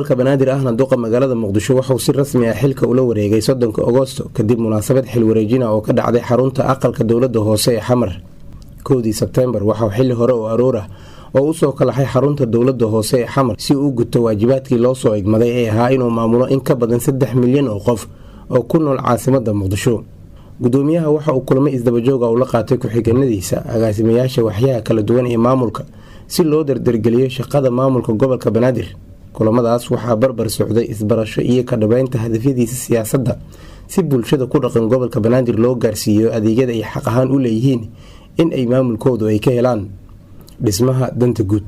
gobolka Banaadir ahna duqa magaalada Muqdisho wuxuu si rasmi ah xilka ula wareegay 30 Agoosto kadib munaasabad xil wareejina oo ka dhacday xarunta aqalka dawladda hoose ee Xamar. 1 Sebtembar waxaa xilli hore oo aroor ah oo u soo kalaxay xarunta dawladda hoose ee Xamar si uu guto waajibaadkii loo soo igmaday ee ahaa inuu maamulo in ka badan 3 milyan oo qof oo ku nool caasimadda Muqdisho. gudoomiyaha waxa uu kulmo isdaba joog ah u la qaatay ku-xigeenadiisa agaasimayaasha waxyaha kala duwan ee maamulka si loo dardargeliyo shaqada maamulka gobolka Banaadir. kulamadaas waxaa barbar socday isbarasho iyo ka dhabeynta hadafyadiisa siyaasadda si bulshada ku dhaqan gobolka Banaadir loo gaarsiiyo adeegyada ay xaq ahaan u leeyihiin in ay maamulkoodu ay ka helaan dhismaha danta guud.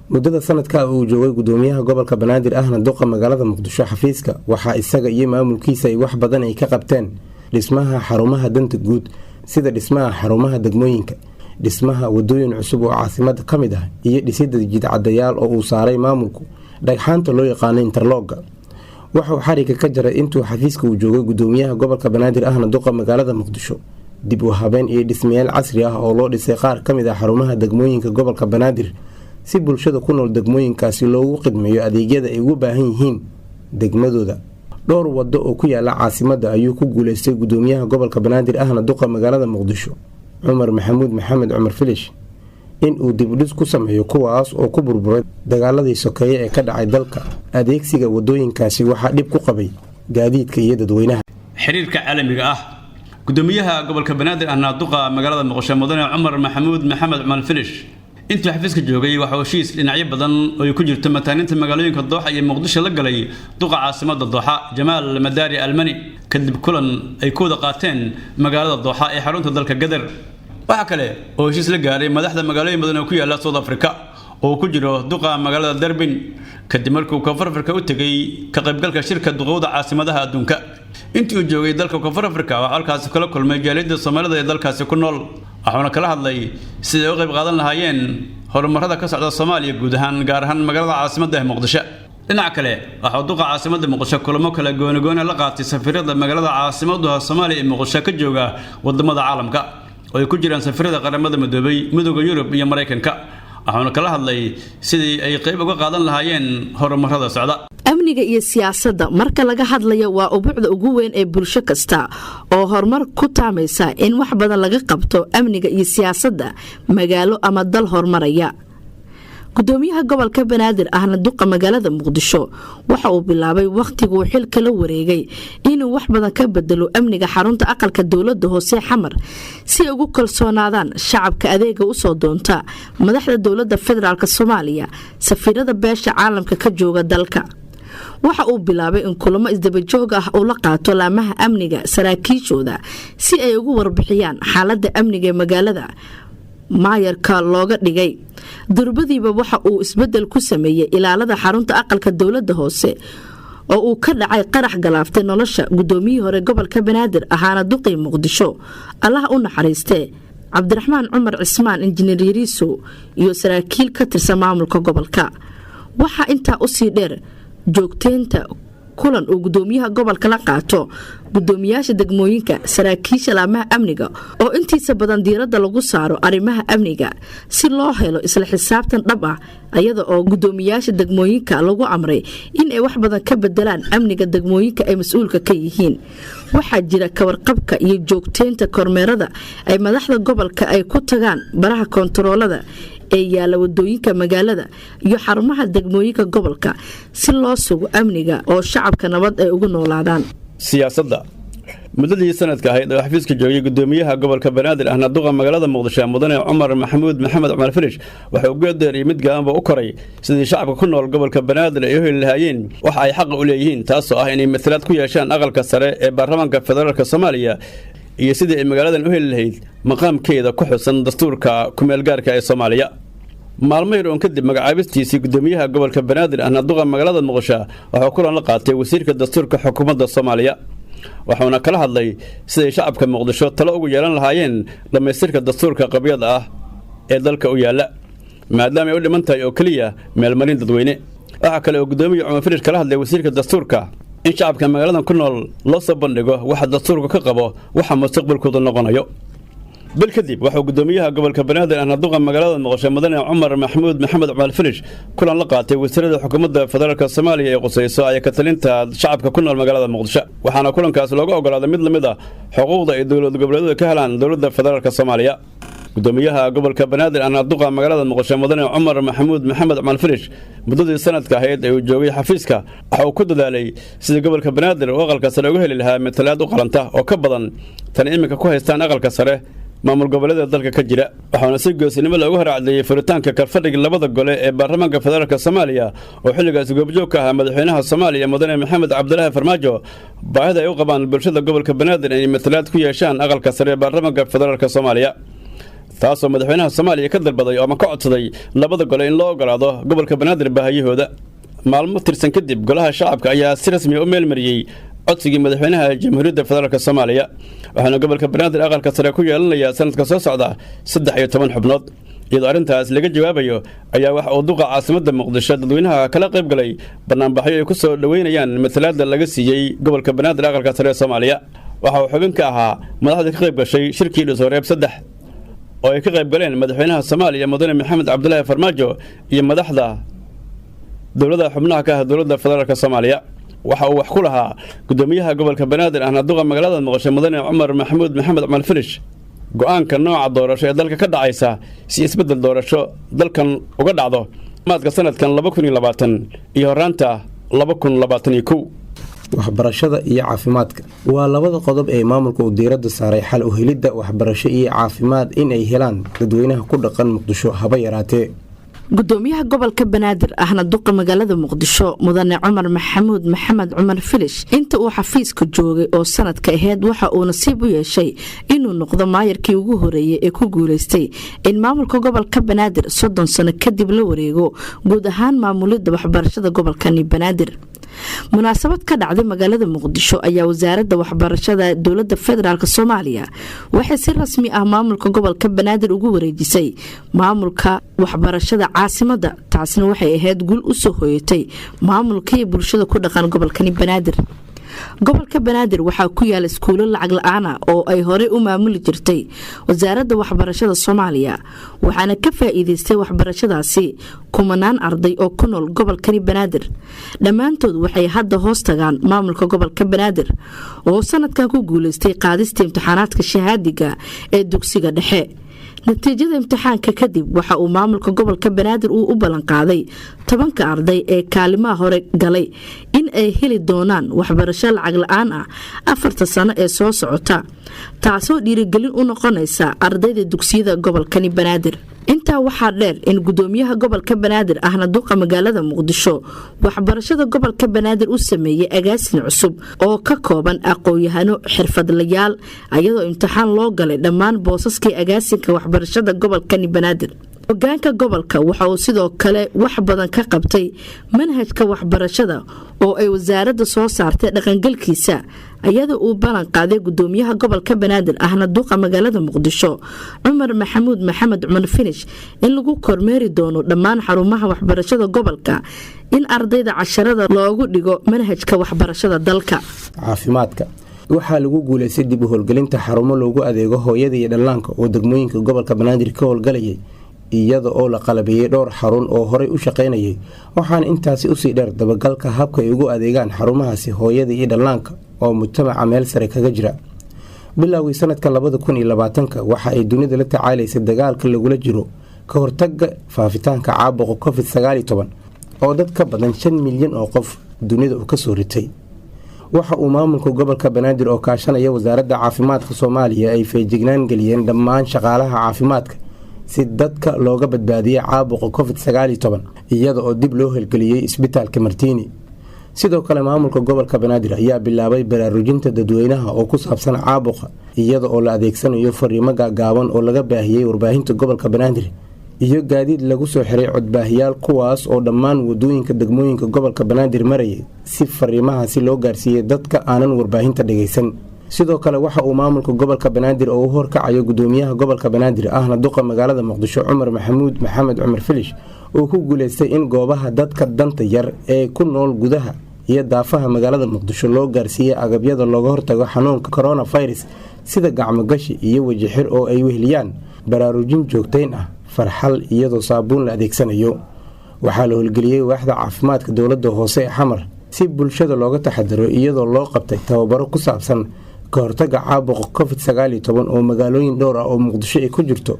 muddada sanadka uu joogay gudoomiyaha gobolka Banaadir ahna duqa magaalada Muqdisho xafiiska waxaa isaga iyo maamulkiisa ay wax badan ay ka qabteen dhismaha xarumaha danta guud sida dhismaha xarumaha degmooyinka, dhismaha wadooyin cusub oo caasimadda ka mid ah iyo dhisidda jidcadayaal oo uu saaray maamulku dhagxaanta loo yaqaan interlogga. wuxuu xariga ka jaray intuu xafiiska uu joogay gudoomiyaha gobolka Banaadir ahna duqa magaalada Muqdisho dib u habeyn iyo dhismayaal casri ah oo loo dhisay qaar ka mid ah xarumaha degmooyinka gobolka Banaadir si bulshada ku nool degmooyinkaasi loogu khidmeeyo adeegyada ay ugu baahan yihiin degmadooda. dhowr wado oo ku yaala caasimadda ayuu ku guuleystay gudoomiyaha gobolka Banaadir ahna duqa magaalada Muqdisho Cumar Maxamuud Maxamed Cumar Filish in uu dib u dhis ku sameeyo kuwaas oo ku burburay dagaaladii sokeeye ee ka dhacay dalka. adeegsiga wadooyinkaasi waxaa dhib ku qabay gaadiidka iyo dadweynaha. xiriirka caalamiga ah gudoomiyaha gobolka Banaadir ahna duqa magaalada Muqdisho mudane Cumar Maxamuud Maxamed Cumar Filish intii xafiiska joogay waxa uu heshiis dhinacyo badan oo ay ku jirto mataaninta magaalooyinka Dooxa iyo Muqdisho la galay duqa caasimadda Dooxa Jamaal Madaari Almani kadib kulan ay ku wada qaateen magaalada Dooxa ee xarunta dalka Gadar. waxa kale oo heshiis la gaaray madaxda magaalooyin badan oo ku yaala South Africa oo ku jiro duqa magaalada Durban kadib markuu Koonfur Afrika u tagay ka qaybgalka shirka duqowda caasimadaha adduunka. intii uu joogay dalka Koonfur Afrika waxa halkaas kala kulmay jaaliyadda Soomaalida ee dalkaasi ku nool waxaana kala hadlay sidii ay u qayb qaadan lahaayeen horumarada ka socda Soomaaliya guud ahaan gaar ahaan magaalada caasimadda Muqdisho. dhinaca kale waxa duqa caasimadda Muqdisho kulamo kala gooni la qaatay safiirada magaalada caasimadda Soomaaliya ee Muqdisho ka jooga wadamada caalamka oo ay ku jiraan safiirada qaramada midoobay midowga Yurub iyo Mareykanka. waxaana kala hadlay sidii ay qayb uga qaadan lahaayeen horumarada socda. amniga iyo siyaasadda marka laga hadlayo waa ubuucda ugu weyn ee bulsho kasta oo horumar ku taamaysa in wax badan laga qabto amniga iyo siyaasadda magaalo ama dal horumaraya. gudoomiyaha gobolka Banaadir ahna duqa magaalada Muqdisho waxa uu bilaabay waqtigii uu xilka la wareegay inuu wax badan ka bedelo amniga xarunta aqalka dawladda hoose Xamar si ay ugu kalsoonaadaan shacabka adeega u soo doonta madaxda dawladda federaalka Soomaaliya safiirada beesha caalamka ka jooga dalka. waxa uu bilaabay in kulamo isdaba joog ah uu la qaato laamaha amniga saraakiishooda si ay ugu warbixiyaan xaaladda amniga ee magaalada maayarka looga dhigay. durbadiiba waxa uu isbedel ku sameeyay ilaalada xarunta aqalka dawladda hoose oo uu ka dhacay qarax galaaftay nolosha gudoomiyihii hore gobolka Banaadir ahaana duqii Muqdisho Allah u naxariistay Cabdiraxmaan Cumar Cismaan injineer Yariiso iyo saraakiil ka tirsan maamulka gobolka. waxa intaa u sii dheer joogteenta kulan uu gudoomiyaha gobolka la qaato gudoomiyaasha degmooyinka saraakiisha laamaha amniga oo intiisa badan diiradda lagu saaro arrimaha amniga si loo helo isla xisaabtan dhab ah ayada oo gudoomiyaasha degmooyinka lagu amray in ay wax badan ka bedelaan amniga degmooyinka ay mas'uulka ka yihiin. waxaa jira kawarqabka iyo joogteenta kormeerada ay madaxda gobolka ay ku tagaan baraha kontaroolada ee yaala wadooyinka magaalada iyo xarumaha degmooyinka gobolka si loo sugo amniga oo shacabka nabad ay ugu noolaadaan. siyaasadda muddadii sanadka ahayd oo xafiiska joogay gudoomiyaha gobolka Banaadir ahna duqa magaalada Muqdisho mudane Cumar Maxamuud Maxamed Cumar Filish waxa uu go'aamiyay mid gaanba u koray sidii shacabka ku nool gobolka Banaadir ay u heli lahaayeen waxa ay xaq u leeyihiin taas oo ah inay matalaad ku yeeshaan aqalka sare ee baarlamaanka federaalka Soomaaliya iyo sidii ay magaaladan u heli lahayd maqaamkeeda ku xusan dastuurka ku meel gaarka ee Soomaaliya. maalmo yar oo kadib magacaabistiisii gudoomiyaha gobolka Banaadir ahna duqa magaalada Muqdisho waxa kulan la qaatay wasiirka dastuurka xukuumadda Soomaaliya. waxaana kala hadlay sidii shacabka Muqdisho talo ugu yeelan lahaayeen dhamaystirka dastuurka qabyada ah ee dalka u yaala maadaama ay u dhiman tahay oo kaliya meelmarin dadweyne. waxa kale oo gudoomiyaha Cumar Filish kala hadlay wasiirka dastuurka in shacabka magaaladan ku nool loo soo bandhigo waxa dastuurka ka qabo waxa mustaqbalkooda noqonayo. bil kadib wuxuu gudoomiyaha gobolka banaadir ahna duqa magaalada muqdisho mudane cumar maxamuud maxamed cumar filish kulan la qaatay wasiirada xukuumadda federaalka Soomaaliya ee qusayso ay ka talinta shacabka ku nool magaalada muqdisho waxaana kulankaas looga ogolaaday mid lamid ah xuquuqda ay dawlad goboleedyadu ka helaan dawladda federaalka Soomaaliya gudoomiyaha gobolka banaadir ahna duqa magaalada muqdisho mudane cumar maxamuud maxamed cumar filish muddadii sanadka ahayd ee uu joogay xafiiska waxa uu ku dadaalay sidii gobolka banaadir oo aqalka sare uga heli lahaa matalaad u qalanta oo ka badan tan iminka ku haystaan aqalka sare maamul goboleeda dalka ka jira waxaana si goosinimo loogu horacdeeyay furitaanka kalfadhiga labada gole ee baarlamaanka federaalka Soomaaliya oo xilligaas goobjoog ka ah madaxweynaha Soomaaliya mudane Maxamed Cabdullaahi Farmaajo baahida ay u qabaan bulshada gobolka banaadir inay matalaad ku yeeshaan aqalka sare ee baarlamaanka federaalka Soomaaliya taasoo madaxweynaha Soomaaliya ka dalbaday oo ka codsaday labada gole in loo ogolaado gobolka banaadir baahiyahooda maalmo tirsan kadib golaha shacabka ayaa si rasmi ah u meelmariyay codsigii madaxweynaha jamhuuriyadda federaalka Soomaaliya waxaana gobolka banaadir aqalka sare ku yeelanayaa sanadka soo socda 13 xubnood iyadoo arrintaas laga jawaabayo ayaa waxa uu duqa caasimadda muqdisho dadweynaha kala qayb galay barnaamijyo ay ku soo dhaweynayaan matalaadda laga siiyay gobolka banaadir aqalka sare ee Soomaaliya waxa uu xubin ka ahaa madaxda ka qayb gashay shirkii Dhuusareeb 3 oo ay ka qayb galeen madaxweynaha Soomaaliya mudane Maxamed Cabdullaahi Farmaajo iyo madaxda dawladda xubnaha ka ah dawladda federaalka Soomaaliya waxa uu wax ku lahaa gudoomiyaha gobolka banaadir ahna duqa magaalada muqdisho mudane cumar maxamuud maxamed cumar filish go'aanka nooca doorasho ee dalka ka dhacaysa si isbedel doorasho dalkan uga dhacdo maadka sanadkan 2020 iyo horaanta 2021 waxbarashada iyo caafimaadka waa labada qodob ee maamulka uu diiradda saaray xal u helidda waxbarasho iyo caafimaad in ay helaan dadweynaha ku dhaqan muqdisho haba yaraatee gudoomiyaha gobolka banaadir ahna duqa magaalada muqdisho mudane cumar maxamuud maxamed cumar filish inta uu xafiiska joogay oo sanadka ahayd waxa uu nasiib u yeeshay inuu noqdo maayarkii ugu horeeyay ee ku guuleystay in maamulka gobolka banaadir 30 sano kadib la wareego guud ahaan maamulidda waxbarashada gobolkani banaadir munaasabad ka dhacday magaalada muqdisho ayaa wasaaradda waxbarashada dowladda federaalka Soomaaliya waxay si rasmi ah maamulka gobolka banaadir ugu wareejisay maamulka waxbarashada caasimadda taasina waxay ahayd guul u soo hooyatay maamulka iyo bulshada ku dhaqan gobolkani banaadir gobolka banaadir waxaa ku yaala iskuulo lacag la'aan ah oo ay hore u maamuli jirtay wasaaradda waxbarashada Soomaaliya waxaana ka faa'iideystay waxbarashadaasi kumanaan arday oo ku nool gobolkani banaadir dhammaantood waxay hadda hoos tagaan maamulka gobolka banaadir oo sanadkan ku guuleystay qaadista imtixaanaadka shahaadiga ee dugsiga dhexe natiijada imtixaanka kadib waxa uu maamulka gobolka banaadir uu u balan qaaday 10 arday ee kaalimaha hore galay in ay heli doonaan waxbarasho lacag la'aan ah 4 sano ee soo socota taasoo dhiirigelin u noqonaysa ardayda dugsiyada gobolkani banaadir intaa waxaa dheer in gudoomiyaha gobolka banaadir ahna duqa magaalada muqdisho waxbarashada gobolka banaadir u sameeyay agaasin cusub oo ka kooban aqoon-yahano xirfadlayaal ayadoo imtixaan loo galay dhammaan boosaskii agaasinka waxbarashada gobolkani banaadir hogaanka gobolka waxa uu sidoo kale wax badan ka qabtay manhajka waxbarashada oo ay wasaaradda soo saartay dhaqangalkiisa ayada uu balan qaaday gudoomiyaha gobolka banaadir ahna duqa magaalada muqdisho cumar maxamuud maxamed cumar filish in lagu kormeeri doono dhammaan xarumaha waxbarashada gobolka in ardayda casharada loogu dhigo manhajka waxbarashada dalka caafimaadka waxaa lagu guuleystay dib u howlgelinta xarumo loogu adeego hooyada iyo dhallaanka oo degmooyinka gobolka banaadir ka howlgalayay iyada oo la qalabeeyay dhowr xarun oo horey u shaqaynayay waxaana intaasi usii dheer dabagalka habka ay ugu adeegaan xarumahaasi hooyada iyo dhallaanka oo mujtamaca meel sare kaga jira bilowgii sanadka 2020 waxa ay dunida la tacaalaysay dagaalka lagula jiro ka hortaga faafitaanka caabuqa COVID-19 oo dad ka badan 5 milyan oo qof dunida u ka soo ritay waxa uu maamulka gobolka banaadir oo kaashanaya wasaaradda caafimaadka Soomaaliya ay feejignaan galiyeen dhammaan shaqaalaha caafimaadka si dadka looga badbaadiyo caabuqa COVID-19 iyada oo dib loo helgeliyay isbitaalka Martini sidoo kale maamulka gobolka banaadir ayaa bilaabay baraarujinta dadweynaha oo ku saabsan caabuqa iyada oo la adeegsanayo fariimo gaaban oo laga baahiyay warbaahinta gobolka banaadir iyo gaadiid lagu soo xiray codbaahiyaal kuwaas oo dhammaan wadooyinka degmooyinka gobolka banaadir marayay si fariimahaasi loo gaarsiiyay dadka aanan warbaahinta dhageysan sidoo kale waxa uu maamulka gobolka banaadir oo u horkacayo gudoomiyaha gobolka banaadir ahna duqa magaalada muqdisho cumar maxamuud maxamed cumar filish oo ku guuleystay in goobaha dadka danta yar ee ku nool gudaha iyo daafaha magaalada muqdisho loo gaarsiiyay agabyada looga hortago xanuunka coronavirus sida gacmogashi iyo wejixir oo ay weheliyaan baraarujin joogtayn ah farxal iyadoo saabuun la adeegsanayo. waxaa la howlgeliyey waaxda caafimaadka dowladda hoose ee xamar si bulshada looga taxadaro iyadoo loo qabtay tababaro ku saabsan ka hortaga caabuqa covid-19 oo magaalooyin dhowr ah oo muqdisho ay ku jirto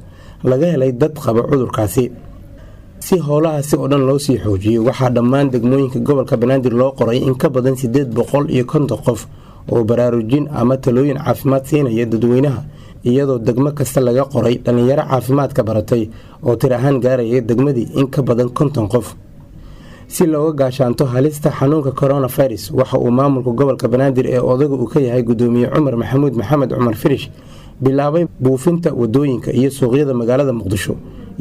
laga helay dad qaba cudurkaasi. si howlahaasi oo dhan loo sii xoojiyey waxaa dhammaan degmooyinka gobolka banaadir loo qoray in ka badan 850 qof oo baraarujin ama talooyin caafimaad siinaya dadweynaha iyadoo degmo kasta laga qoray dhallinyaro caafimaadka baratay oo tir ahaan gaaraya degmadii in ka badan 50 qof. si looga gaashaanto halista xanuunka coronavirus waxa uu maamulka gobolka banaadir ee odaga uu ka yahay gudoomiye Cumar Maxamuud Maxamed Cumar Firish bilaabay buufinta wadooyinka iyo suuqyada magaalada Muqdisho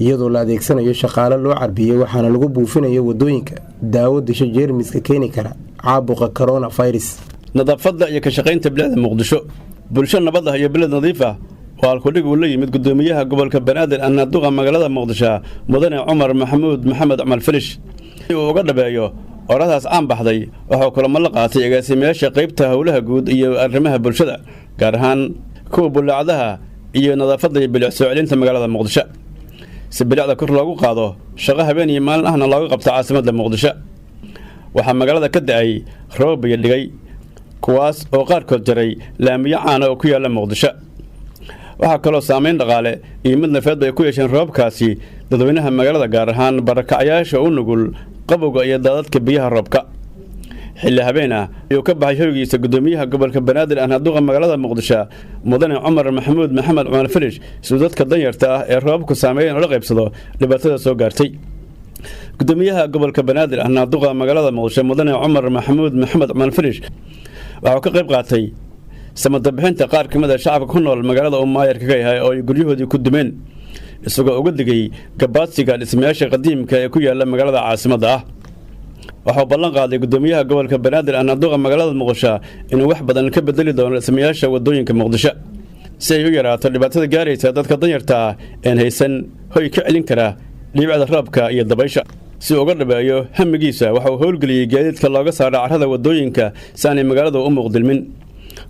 iyadoo la adeegsanayo shaqaale loo carbiyay waxaana lagu buufinayo wadooyinka daawo disho jeermiska keeni kara caabuqa coronavirus. nadaafadda iyo ka shaqaynta bilicda Muqdisho bulsho nabad ah iyo bilad nadiif ah oo alkudhig uu la yimid gudoomiyaha gobolka banaadir anaaduqa magaalada Muqdisho mudane Cumar Maxamuud Maxamed Cumar Firish uu uga dhabeeyo oradaas aan baxday waxa kulamo la qaatay agaasimayaasha qaybta howlaha guud iyo arrimaha bulshada gaar ahaan kuwa bulaacadaha iyo nadaafadda iyo bilic soo celinta magaalada Muqdisho si bilicda kor loogu qaado shaqo habeen iyo maalin ahna looga qabto caasimadda Muqdisho. waxaa magaalada ka da'ay roob iyo dhigay kuwaas oo qaarkood jaray laamiyo caan oo ku yaala Muqdisho. waxaa kaloo saameyn dhaqaale iyo mid nafeed ay ku yeesheen roobkaasi dadweynaha magaalada gaar ahaan barakacayaasha u nugul qabowga iyo daadadka biyaha roobka. xilli habeen ah ayuu ka baxay hoygiisa gudoomiyaha gobolka banaadir anaaduqa magaalada Muqdisho mudane Cumar Maxamuud Maxamed Cumar Firish si dadka danyarta ah ee roobku saameeyeen oo la qaybsado dhibaatada soo gaartay. gudoomiyaha gobolka banaadir anaaduqa magaalada Muqdisho mudane Cumar Maxamuud Maxamed Cumar Firish waxa ka qayb qaatay samada bixinta qaar kamid ah shacabka ku nool magaalada uu maayarka ka yahay oo ay guryahoodii ku dumeen isagoo uga digay gabaadsiga dhismayaasha qadiimka ee ku yaala magaalada caasimadda ah. waxaa ballan qaaday gudoomiyaha gobolka banaadir anaaduqa magaalada Muqdisho inuu wax badan ka bedeli doono dhismayaasha wadooyinka Muqdisho si ay u yaraato dhibaatada gaaraysa dadka danyarta ah ee haysan hoy ka celin kara dhibicda roobka iyo dabaysha. si uga dhabeeyo hamigiisa waxa uu howlgeliyey gaadiidka looga saaro carrada wadooyinka si aanay magaalada u muuqdilmin.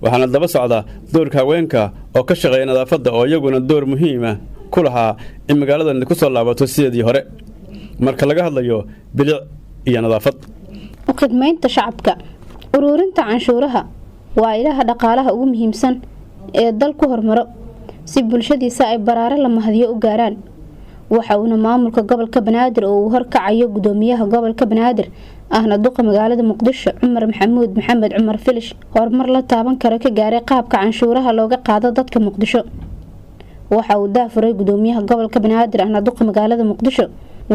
waxaana daba socda doorka haweenka oo ka shaqeeya nadaafadda oo iyaguna door muhiim ah ku lahaa in magaaladan ku soo laabato sidii hore marka laga hadlayo bilic iyo nadaafad. u khidmaynta shacabka ururinta canshuuraha waa ilaha dhaqaalaha ugu muhiimsan ee dalku hormaro si bulshadiisa ay baraare la mahadiyo u gaaraan. waxa uuna maamulka gobolka banaadir oo uu horkacayo gudoomiyaha gobolka banaadir ahna duqa magaalada Muqdisho Cumar Maxamuud Maxamed Cumar Firish horumar la taaban karo ka gaaray qaabka canshuuraha looga qaado dadka Muqdisho. waxa uu daafuray gudoomiyaha gobolka banaadir ahna duqa magaalada Muqdisho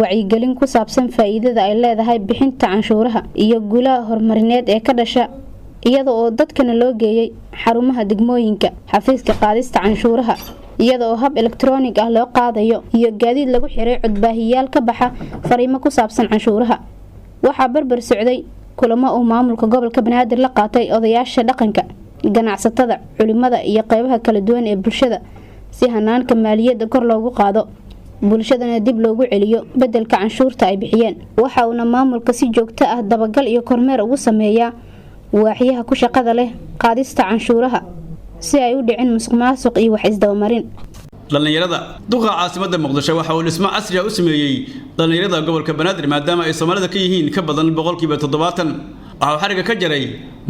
wacyigelin ku saabsan faa'iidada ay leedahay bixinta canshuuraha iyo guulaha horumarineed ee ka dhasha iyada oo dadkana loo geeyay xarumaha degmooyinka xafiiska qaadista canshuuraha iyada oo hab elektroonig ah loo qaadayo iyo gaadiid lagu xiray codbaahiyaal ka baxa fariimo ku saabsan canshuuraha. waxaa barbar socday kulamo uu maamulka gobolka banaadir la qaatay odayaasha dhaqanka ganacsatada culimada iyo qaybaha kala duwan ee bulshada si hanaanka maaliyadda kor loogu qaado bulshadana dib loogu celiyo bedelka canshuurta ay bixiyeen. waxa uuna maamulka si joogto ah dabagal iyo kormeer ugu sameeyaa waaxyaha ku shaqada leh qaadista canshuuraha si ay u dhicin musuqmaasuq iyo wax isdabamarin. dhalinyarada duqa caasimadda Muqdisho waxa uu dhismo casri ah u sameeyay dhalinyarada gobolka banaadir maadaama ay Soomaalida ka yihiin ka badan 70%. waxa xariga ka jaray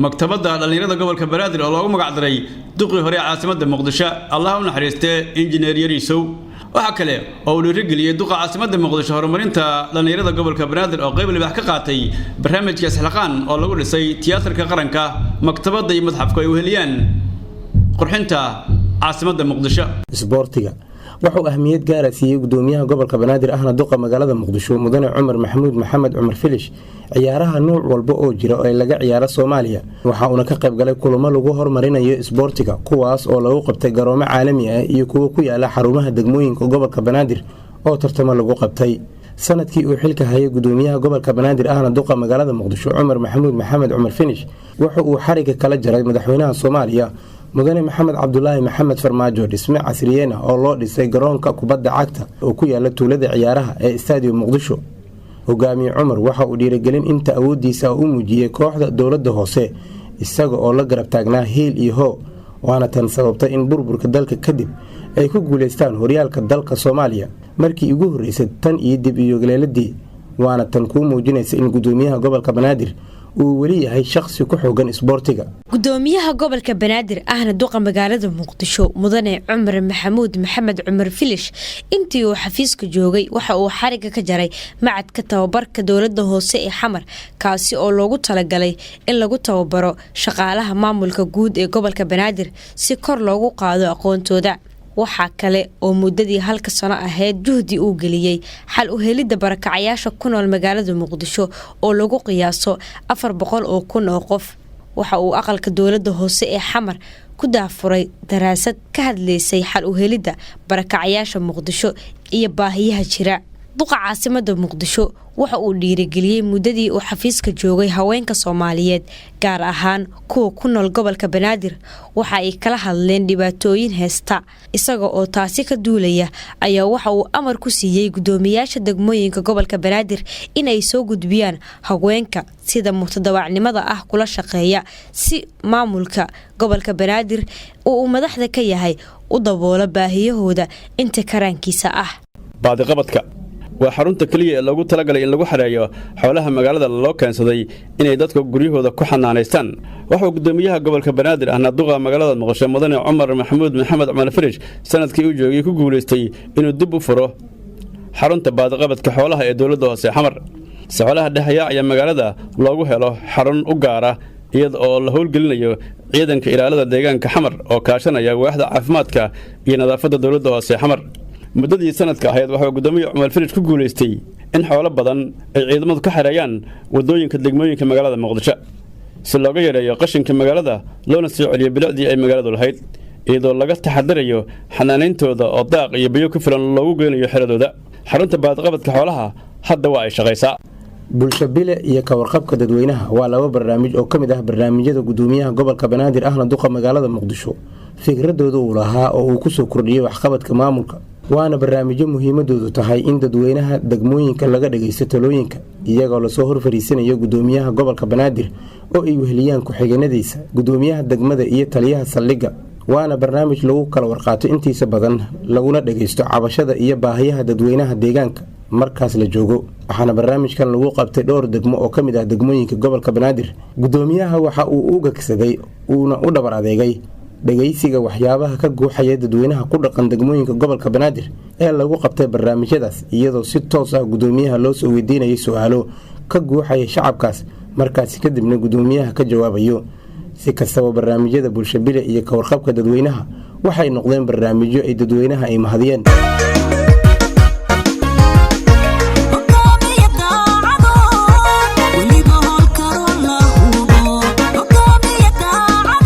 maktabadda dhalinyarada gobolka banaadir oo loogu magac daray duqii hore caasimadda Muqdisho Allah u naxariistay injineer Yariisow. waxa kale oo uu dhiirigeliyay duqa caasimadda Muqdisho horumarinta dhalinyarada gobolka banaadir oo qayb libaax ka qaatay barnaamijka Isxilqaan oo lagu dhisay tiyaatarka qaranka maktabadda iyo madxafka ay u heliyaan qurxinta caasimadda Muqdisho. isboortiga wuxuu ahmiyad gaar ah siiyay gudoomiyaha gobolka banaadir ahna duqa magaalada Muqdisho mudane Cumar Maxamuud Maxamed Cumar Firish ciyaaraha nooc walba oo jira oo laga ciyaaro Soomaaliya. waxa uu ka qayb galay kulamo lagu horumarinayo isboortiga kuwaas oo lagu qabtay garoomo caalami ah iyo kuwa ku yaala xarumaha degmooyinka gobolka banaadir oo tartamo lagu qabtay. sanadkii uu xilka hayay gudoomiyaha gobolka banaadir ahna duqa magaalada Muqdisho Cumar Maxamuud Maxamed Cumar Firish waxa uu xariga kala jaray madaxweynaha Soomaaliya mudane Maxamed Cabdullaahi Maxamed Farmaajo dhisme casriyeyn ah oo loo dhisay garoonka kubadda cagta oo ku yaala tuulada ciyaaraha ee Stadium Muqdisho. hogaamiye Cumar waxa uu dhiirigelin inta awoodiisa u muujiyay kooxda dowladda hoose isaga oo la garab taagnaa heel iyo hoo waana tan sababta in burburka dalka kadib ay ku guulaystaan horyaalka dalka Soomaaliya markii ugu horeysay tan iyo dib iyo galeeladii. waana tan ku muujinaysa in gudoomiyaha gobolka Banaadir uu weli yahay shakhsi ku xoogan isboortiga. gudoomiyaha gobolka Banaadir ahna duqa magaalada Muqdisho mudane Cumar Maxamuud Maxamed Cumar Filish intii uu xafiiska joogay waxa uu xariga ka jaray macadka tababarka dowladda hoose ee Xamar kaasi oo loogu talagalay in lagu tababaro shaqaalaha maamulka guud ee gobolka Banaadir si kor loogu qaado aqoontooda. waxa kale oo muddadii halka sano ahayd juhdi uu geliyay xal u helidda barakacayaasha ku nool magaalada Muqdisho oo lagu qiyaaso 400 oo kun oo qof. waxa uu aqalka dowladda hoose ee Xamar ku daafuray daraasad ka hadlaysay xal u helidda barakacayaasha Muqdisho iyo baahiyaha jira. duqa caasimada Muqdisho waxa uu dhiirigeliyay muddadii uu xafiiska joogay haweenka Soomaaliyeed gaar ahaan kuwa ku nool gobolka Banaadir waxa ay kala hadleen dhibaatooyin heesta isaga oo taasi ka duulaya ayaa waxa uu amar ku siiyay gudoomiyaasha degmooyinka gobolka Banaadir in ay soo gudbiyaan haweenka sida mutadawacnimada ah kula shaqeeya si maamulka gobolka Banaadir uu madaxda ka yahay u daboolo baahiyahooda inta karaankiisa ah. baadi qabadka waa xarunta kaliya ee lagu talagalay in lagu xareeyo xoolaha magaalada loo keensaday inay dadka guryahooda ku xanaaneystaan. waxa uu gudoomiyaha gobolka Banaadir ahna duqa magaalada Muqdisho mudane Cumar Maxamuud Maxamed Cumar Filish sanadkii uu joogay ku guuleystay inuu dib u furo xarunta baadi qabadka xoolaha ee dowladda hoose Xamar. xoolaha dhaxaya ayaa magaalada loogu helo xarun u gaar ah iyada oo la howlgelinayo ciidanka ilaalada deegaanka Xamar oo kaashanaya waaxda caafimaadka iyo nadaafadda dowladda hoose Xamar. muddadii sanadka ahayd waxa gudoomiyaha Cumar Filish ku guuleystay in xoolo badan ay ciidamadu ka xareeyaan wadooyinka degmooyinka magaalada Muqdisho si looga yareeyo qashinka magaalada loona soo celiyo bilicdii ay magaaladu lahayd iyadoo laga taxadarayo xanaaneyntooda oo daaq iyo biyo ku filan loogu geynayo xeradooda. xarunta baadqabadka xoolaha hadda waa ay shaqaysaa. bulsho bile iyo ka warqabka dadweynaha waa laba barnaamij oo ka mid ah barnaamijyada gudoomiyaha gobolka Banaadir ahna duqa magaalada Muqdisho fikradooda uu lahaa oo uu ku soo kordhiyay waxqabadka maamulka. waana barnaamijyo muhiimadoodu tahay in dadweynaha degmooyinka laga dhageysto talooyinka iyagoo la soo horfariisanayo gudoomiyaha gobolka Banaadir oo ay weheliyaan ku-xigeenadiisa gudoomiyaha degmada iyo taliyaha saldhigga. waana barnaamij lagu kala warqaato intiisa badan laguna dhageysto cabashada iyo baahiyaha dadweynaha deegaanka markaas la joogo. waxaana barnaamijkan lagu qabtay dhowr degmo oo ka mid ah degmooyinka gobolka Banaadir. gudoomiyaha waxa uu u gagsaday uuna u dhabar adeegay dhageysiga waxyaabaha ka guuxaya dadweynaha ku dhaqan degmooyinka gobolka Banaadir ee lagu qabtay barnaamijyadaas iyadoo si toos ah gudoomiyaha loo soo weydiinayay su'aalo ka guuxaya shacabkaas markaas kadibna gudoomiyaha ka jawaabayo. si kastaba barnaamijyada bulsho bile iyo ka warqabka dadweynaha waxay noqdeen barnaamijyo ay dadweynaha ay mahadiyeen.